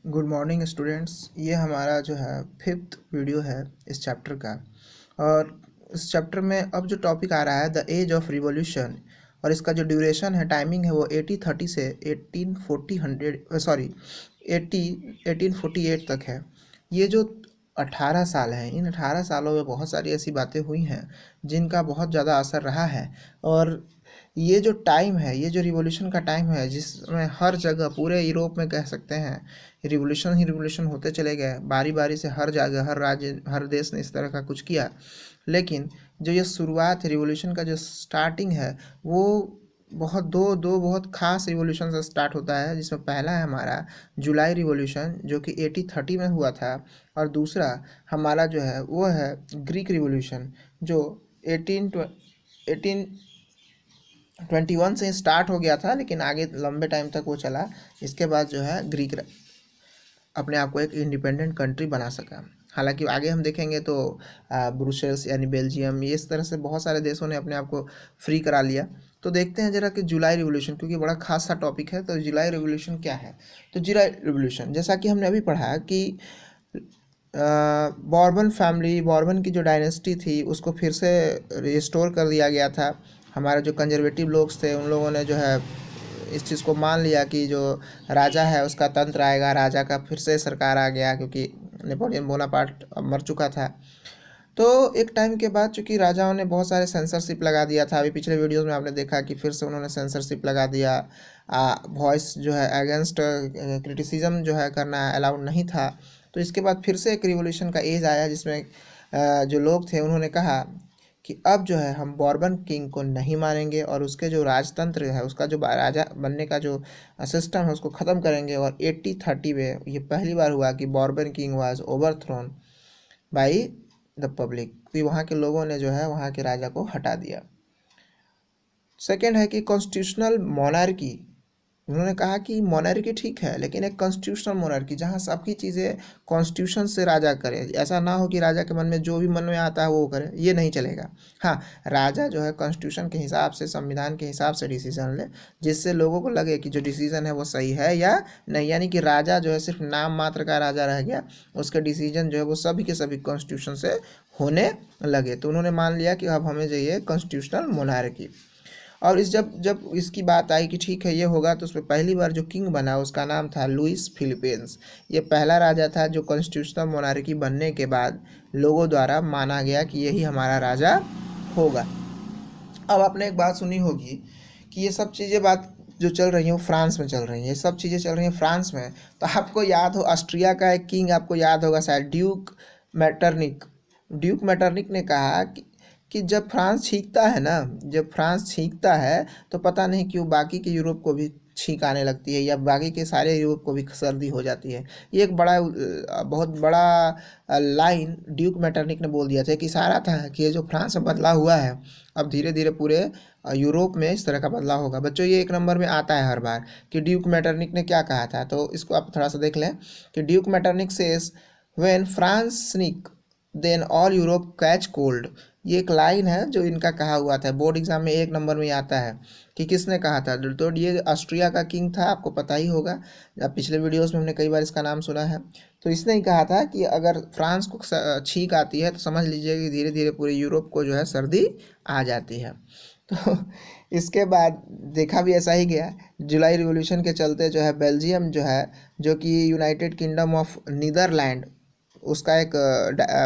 Good morning students. ये हमारा जो है फिफ्थ वीडियो है इस चैप्टर का। और इस चैप्टर में अब जो टॉपिक आ रहा है द एज ऑफ रिवॉल्यूशन, और इसका जो ड्यूरेशन है, टाइमिंग है, वो 1830 से 1848 तक है। ये जो 18 साल हैं, इन 18 सालों में बहुत सारी ऐसी बातें हुई हैं जिनका बहुत ज़्यादा असर रहा है। और ये जो टाइम है, ये जो रिवॉल्यूशन का टाइम है, जिसमें हर जगह पूरे यूरोप में कह सकते हैं रिवॉल्यूशन ही रिवॉल्यूशन होते चले गए, बारी बारी से हर जगह, हर राज्य, हर देश ने इस तरह का कुछ किया। लेकिन जो ये शुरुआत है रिवॉल्यूशन का, जो स्टार्टिंग है, वो बहुत दो दो बहुत खास रिवॉल्यूशन से स्टार्ट होता है। जिसमें पहला है हमारा जुलाई रिवॉल्यूशन, जो कि 1830 में हुआ था। और दूसरा हमारा जो है वो है ग्रीक रिवॉल्यूशन, जो 1821 से स्टार्ट हो गया था, लेकिन आगे लंबे टाइम तक वो चला। इसके बाद जो है ग्रीक अपने आप को एक इंडिपेंडेंट कंट्री बना सका। हालांकि आगे हम देखेंगे तो ब्रुसेल्स यानी बेल्जियम, ये इस तरह से बहुत सारे देशों ने अपने आप को फ्री करा लिया। तो देखते हैं जरा कि जुलाई रिवॉल्यूशन, क्योंकि बड़ा खास सा टॉपिक है। तो जुलाई रिवॉल्यूशन क्या है? तो जुलाई रिवॉल्यूशन, जैसा कि हमने अभी पढ़ा कि बॉर्बन फैमिली, बॉर्बन की जो डायनेस्टी थी, उसको फिर से रिस्टोर कर दिया गया था। हमारे जो कंजर्वेटिव लोग थे, उन लोगों ने जो है इस चीज़ को मान लिया कि जो राजा है उसका तंत्र आएगा, राजा का फिर से सरकार आ गया, क्योंकि नेपोलियन बोनापार्ट अब मर चुका था। तो एक टाइम के बाद चूंकि राजाओं ने बहुत सारे सेंसरशिप लगा दिया था, अभी पिछले वीडियोस में आपने देखा कि फिर से उन्होंने सेंसरशिप लगा दिया। वॉइस जो है अगेंस्ट क्रिटिसिज्म जो है करना अलाउड नहीं था। तो इसके बाद फिर से एक रिवॉल्यूशन का एज आया, जिसमें जो लोग थे उन्होंने कहा कि अब जो है हम बॉर्बन किंग को नहीं मानेंगे, और उसके जो राजतंत्र है, उसका जो राजा बनने का जो सिस्टम है, उसको ख़त्म करेंगे। और 1830 में ये पहली बार हुआ कि Bourbon king was overthrown by the public, कि वहाँ के लोगों ने जो है वहाँ के राजा को हटा दिया। सेकेंड है कि कॉन्स्टिट्यूशनल मोनार्की। उन्होंने कहा कि मोनार्की ठीक है, लेकिन एक कॉन्स्टिट्यूशनल मोनार्की जहाँ सबकी चीज़ें कॉन्स्टिट्यूशन से राजा करे। ऐसा ना हो कि राजा के मन में जो भी मन में आता है वो करे, ये नहीं चलेगा। हाँ, राजा जो है कॉन्स्टिट्यूशन के हिसाब से, संविधान के हिसाब से डिसीजन ले, जिससे लोगों को लगे कि जो डिसीजन है वो सही है या नहीं। यानी कि राजा जो है सिर्फ नाम मात्र का राजा रह गया, उसके डिसीजन जो है वो सभी के सभी कॉन्स्टिट्यूशन से होने लगे। तो उन्होंने मान लिया कि अब हमें चाहिए कॉन्स्टिट्यूशनल मोनार्की। और इस जब जब इसकी बात आई कि ठीक है ये होगा, तो उसमें पहली बार जो किंग बना उसका नाम था लुइस फिलिपेंस। ये पहला राजा था जो कॉन्स्टिट्यूशनल मोनार्की बनने के बाद लोगों द्वारा माना गया कि यही हमारा राजा होगा। अब आपने एक बात सुनी होगी कि ये सब चीज़ें बात जो चल रही हैं वो फ्रांस में चल रही हैं, ये सब चीज़ें चल रही हैं फ्रांस में। तो आपको याद हो ऑस्ट्रिया का एक किंग, आपको याद होगा शायद, ड्यूक मैटरनिक। ड्यूक मैटरनिक ने कहा कि जब फ्रांस छींकता है ना, जब फ्रांस छींकता है तो पता नहीं क्यों बाकी के यूरोप को भी छींक आने लगती है, या बाकी के सारे यूरोप को भी सर्दी हो जाती है। ये एक बड़ा बहुत बड़ा लाइन ड्यूक मैटरनिक ने बोल दिया था, कि इशारा था कि ये जो फ्रांस में बदलाव हुआ है, अब धीरे धीरे पूरे यूरोप में इस तरह का बदलाव होगा। बच्चों, ये एक नंबर में आता है हर बार कि ड्यूक मैटरनिक ने क्या कहा था। तो इसको आप थोड़ा सा देख लें कि duke Metternich says when France sneezes then all Europe catch cold. ये एक लाइन है जो इनका कहा हुआ था, बोर्ड एग्जाम में एक नंबर में आता है कि किसने कहा था। तो ये ऑस्ट्रिया का किंग था, आपको पता ही होगा, अब पिछले वीडियोस में हमने कई बार इसका नाम सुना है। तो इसने ही कहा था कि अगर फ्रांस को छींक आती है तो समझ लीजिए कि धीरे धीरे पूरे यूरोप को जो है सर्दी आ जाती है। तो इसके बाद देखा भी ऐसा ही गया। जुलाई रिवॉल्यूशन के चलते जो है बेल्जियम जो है, जो कि यूनाइटेड किंगडम ऑफ नीदरलैंड, उसका एक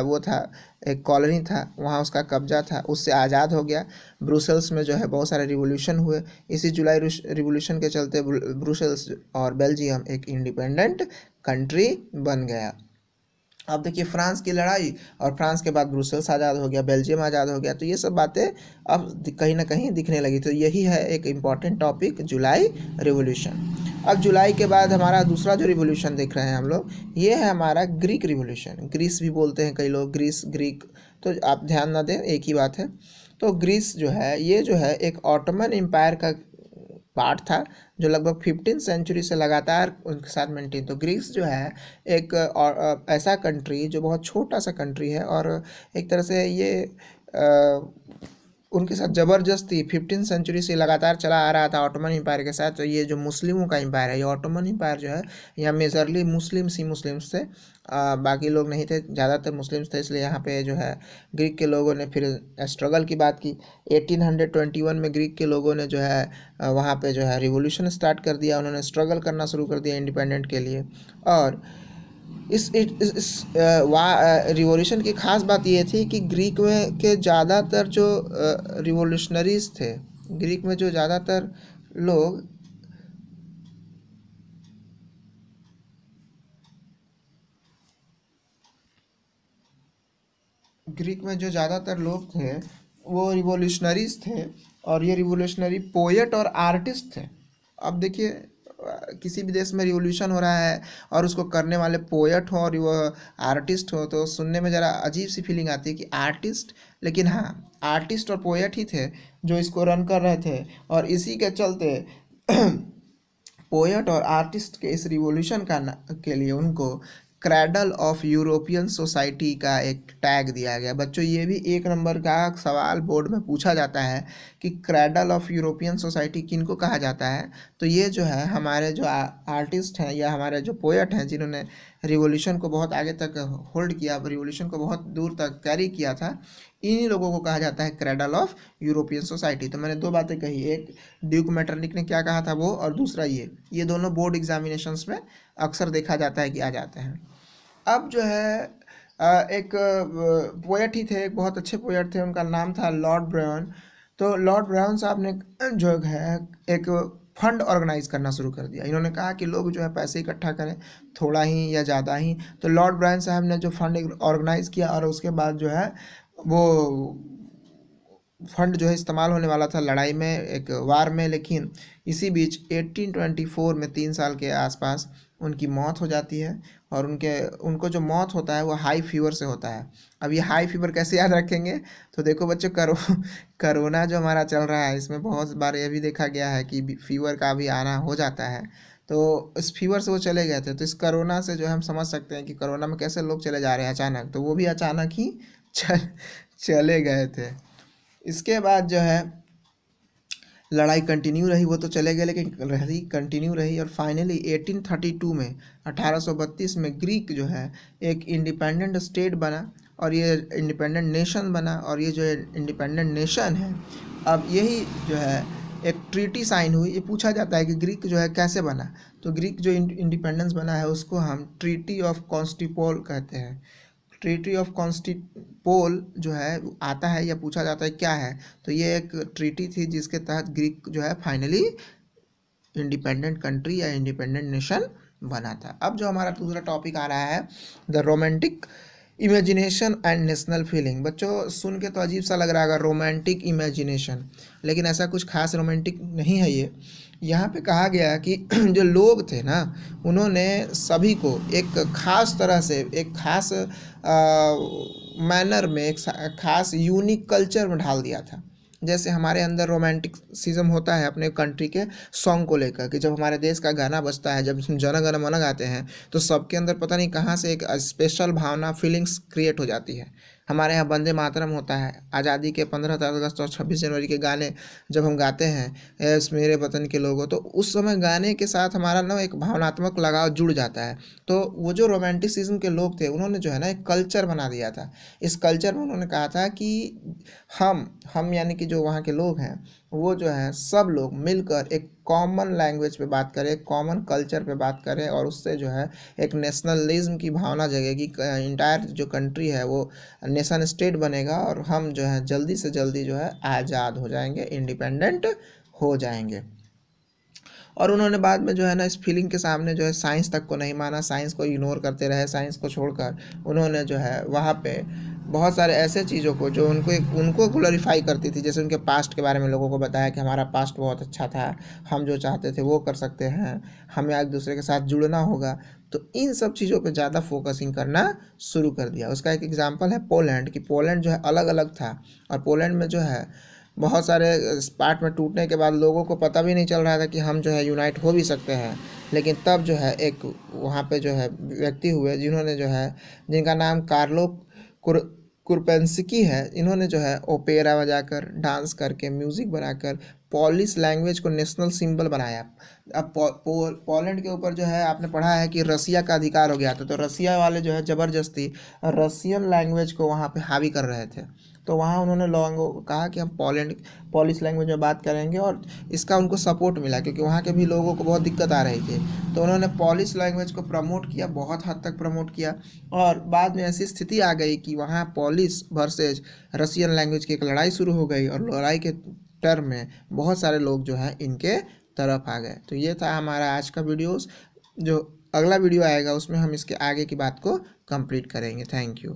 वो था, एक कॉलोनी था, वहाँ उसका कब्जा था, उससे आज़ाद हो गया। ब्रुसेल्स में जो है बहुत सारे रिवॉल्यूशन हुए। इसी जुलाई रिवॉल्यूशन के चलते ब्रुसेल्स और बेल्जियम एक इंडिपेंडेंट कंट्री बन गया। अब देखिए फ्रांस की लड़ाई, और फ्रांस के बाद ब्रुसेल्स आज़ाद हो गया, बेल्जियम आज़ाद हो गया। तो ये सब बातें अब कहीं ना कहीं दिखने लगी। तो यही है एक इम्पॉर्टेंट टॉपिक, जुलाई रिवॉल्यूशन। अब जुलाई के बाद हमारा दूसरा जो रिवॉल्यूशन देख रहे हैं हम लोग, ये है हमारा ग्रीक रिवॉल्यूशन। ग्रीस भी बोलते हैं कई लोग, ग्रीस, ग्रीक, तो आप ध्यान ना दें, एक ही बात है। तो ग्रीस जो है, ये जो है एक ऑटोमन एम्पायर का पार्ट था, जो लगभग 15 सेंचुरी से लगातार उनके साथ मेंटेन। तो ग्रीस जो है एक ऐसा कंट्री जो बहुत छोटा सा कंट्री है, और एक तरह से ये उनके साथ ज़बरदस्ती 15 सेंचुरी से लगातार चला आ रहा था ऑटोमन एम्पायर के साथ। तो ये जो मुस्लिमों का एम्पायर है, ये ऑटोमन एम्पायर जो है, यहाँ मेजरली मुस्लिम्स ही मुस्लिम्स थे, बाकी लोग नहीं थे, ज़्यादातर मुस्लिम्स थे। इसलिए यहाँ पे जो है ग्रीक के लोगों ने फिर स्ट्रगल की बात की। 1821 में ग्रीक के लोगों ने जो है वहाँ पे जो है रिवॉल्यूशन स्टार्ट कर दिया, उन्होंने स्ट्रगल करना शुरू कर दिया इंडिपेंडेंट के लिए। और इस रिवॉल्यूशन की खास बात ये थी कि ग्रीक में के ज़्यादातर जो रिवॉल्यूशनरीज थे, ग्रीक में जो ज़्यादातर लोग ग्रीक में जो ज़्यादातर लोग थे वो रिवॉल्यूशनरीज थे, और ये रिवॉल्यूशनरी पोएट और आर्टिस्ट थे। अब देखिए किसी भी देश में रिवॉल्यूशन हो रहा है और उसको करने वाले पोएट हो और वो आर्टिस्ट हो, तो सुनने में ज़रा अजीब सी फीलिंग आती है कि आर्टिस्ट, लेकिन हाँ आर्टिस्ट और पोएट ही थे जो इसको रन कर रहे थे। और इसी के चलते पोएट और आर्टिस्ट के इस रिवॉल्यूशन के लिए उनको क्रैडल ऑफ यूरोपियन सोसाइटी का एक टैग दिया गया। बच्चों ये भी एक नंबर का सवाल बोर्ड में पूछा जाता है कि क्रैडल ऑफ यूरोपियन सोसाइटी किनको कहा जाता है। तो ये जो है हमारे जो आर्टिस्ट हैं या हमारे जो पोएट हैं जिन्होंने रिवॉल्यूशन को बहुत आगे तक होल्ड किया, रिवॉल्यूशन को बहुत दूर तक कैरी किया था, इन्हीं लोगों को कहा जाता है क्रैडल ऑफ यूरोपियन सोसाइटी। तो मैंने दो बातें कही, एक ड्यूक मेटरनिक ने क्या कहा था वो, और दूसरा ये दोनों बोर्ड एग्जामिनेशंस में अक्सर देखा जाता है कि आ जाते हैं। अब जो है एक पोएट ही थे, एक बहुत अच्छे पोएट थे, उनका नाम था लॉर्ड ब्रायन। तो लॉर्ड ब्रायन साहब ने जो है एक फंड ऑर्गेनाइज करना शुरू कर दिया। इन्होंने कहा कि लोग जो है पैसे इकट्ठा करें, थोड़ा ही या ज़्यादा ही। तो लॉर्ड ब्रायन साहब ने जो फंड ऑर्गेनाइज किया और उसके बाद जो है वो फंड जो है इस्तेमाल होने वाला था लड़ाई में, एक वार में। लेकिन इसी बीच 1824 में 3 साल के आसपास उनकी मौत हो जाती है, और उनको जो मौत होता है वो हाई फीवर से होता है। अब ये हाई फीवर कैसे याद रखेंगे, तो देखो बच्चों कोरोना जो हमारा चल रहा है इसमें बहुत बार ये भी देखा गया है कि फीवर का भी आना हो जाता है। तो इस फीवर से वो चले गए थे। तो इस कोरोना से जो है हम समझ सकते हैं कि कोरोना में कैसे लोग चले जा रहे हैं अचानक, तो वो भी अचानक ही चले गए थे। इसके बाद जो है लड़ाई कंटिन्यू रही, वो तो चले गए लेकिन रही कंटिन्यू रही, और फाइनली 1832 में 1832 में ग्रीक जो है एक इंडिपेंडेंट स्टेट बना, और ये इंडिपेंडेंट नेशन बना। और ये जो इंडिपेंडेंट नेशन है, अब यही जो है एक ट्रीटी साइन हुई। ये पूछा जाता है कि ग्रीक जो है कैसे बना, तो ग्रीक जो इंडिपेंडेंस बना है उसको हम ट्रीटी ऑफ कॉन्स्टिपोल कहते हैं। ट्रीटी ऑफ कॉन्स्टिपोल जो है आता है या पूछा जाता है क्या है, तो ये एक ट्रीटी थी जिसके तहत ग्रीक जो है फाइनली इंडिपेंडेंट कंट्री या इंडिपेंडेंट नेशन बना था। अब जो हमारा दूसरा टॉपिक आ रहा है the romantic imagination and national feeling. बच्चों सुन के तो अजीब सा लग रहा है रोमांटिक इमेजिनेशन, लेकिन ऐसा कुछ खास रोमांटिक नहीं है ये। यहाँ पे कहा गया कि जो लोग थे ना, उन्होंने सभी को एक खास तरह से, एक खास मैनर में, एक खास यूनिक कल्चर में ढाल दिया था। जैसे हमारे अंदर रोमांटिसिज्म होता है अपने कंट्री के सॉन्ग को लेकर, कि जब हमारे देश का गाना बजता है, जब जन गण मन गाते हैं, तो सबके अंदर पता नहीं कहाँ से एक स्पेशल भावना, फीलिंग्स क्रिएट हो जाती है। हमारे यहाँ वंदे मातरम होता है, आज़ादी के 15 अगस्त और 26 जनवरी के गाने जब हम गाते हैं, एस मेरे वतन के लोगों, तो उस समय गाने के साथ हमारा ना एक भावनात्मक लगाव जुड़ जाता है। तो वो जो रोमांटिसिज्म के लोग थे उन्होंने जो है ना एक कल्चर बना दिया था। इस कल्चर में उन्होंने कहा था कि हम यानी कि जो वहाँ के लोग हैं वो जो है सब लोग मिलकर एक कॉमन लैंग्वेज पे बात करें, कॉमन कल्चर पे बात करें, और उससे जो है एक नेशनलिज्म की भावना जगेगी। इंटायर जो कंट्री है वो नेशन स्टेट बनेगा, और हम जो है जल्दी से जल्दी जो है आज़ाद हो जाएंगे, इंडिपेंडेंट हो जाएंगे। और उन्होंने बाद में जो है ना इस फीलिंग के सामने जो है साइंस तक को नहीं माना, साइंस को इग्नोर करते रहे। साइंस को छोड़कर उन्होंने जो है वहाँ पे बहुत सारे ऐसे चीज़ों को जो उनको ग्लोरीफाई करती थी, जैसे उनके पास्ट के बारे में लोगों को बताया कि हमारा पास्ट बहुत अच्छा था, हम जो चाहते थे वो कर सकते हैं, हमें एक दूसरे के साथ जुड़ना होगा। तो इन सब चीज़ों पे ज़्यादा फोकसिंग करना शुरू कर दिया। उसका एक एग्जांपल है पोलैंड, कि पोलैंड जो है अलग अलग था, और पोलैंड में जो है बहुत सारे पार्ट में टूटने के बाद लोगों को पता भी नहीं चल रहा था कि हम जो है यूनाइट हो भी सकते हैं। लेकिन तब जो है एक वहाँ पे जो है व्यक्ति हुए जिन्होंने जो है, जिनका नाम कार्लो कुर्पेंस्की है, इन्होंने जो है ओपेरा बजाकर, डांस करके, म्यूज़िक बनाकर पॉलिश लैंग्वेज को नेशनल सिंबल बनाया। अब पोलैंड के ऊपर जो है आपने पढ़ा है कि रसिया का अधिकार हो गया था, तो रसिया वाले जो है ज़बरदस्ती रसियन लैंग्वेज को वहाँ पे हावी कर रहे थे। तो वहाँ उन्होंने लोगों को कहा कि हम पॉलिश लैंग्वेज में बात करेंगे, और इसका उनको सपोर्ट मिला क्योंकि वहाँ के भी लोगों को बहुत दिक्कत आ रही थी। तो उन्होंने पॉलिश लैंग्वेज को प्रमोट किया, बहुत हद तक प्रमोट किया, और बाद में ऐसी स्थिति आ गई कि वहाँ पॉलिश वर्सेज रसियन लैंग्वेज की एक लड़ाई शुरू हो गई, और लड़ाई के टर्म में बहुत सारे लोग जो हैं इनके तरफ आ गए। तो ये था हमारा आज का वीडियोस। जो अगला वीडियो आएगा उसमें हम इसके आगे की बात को कंप्लीट करेंगे। Thank you.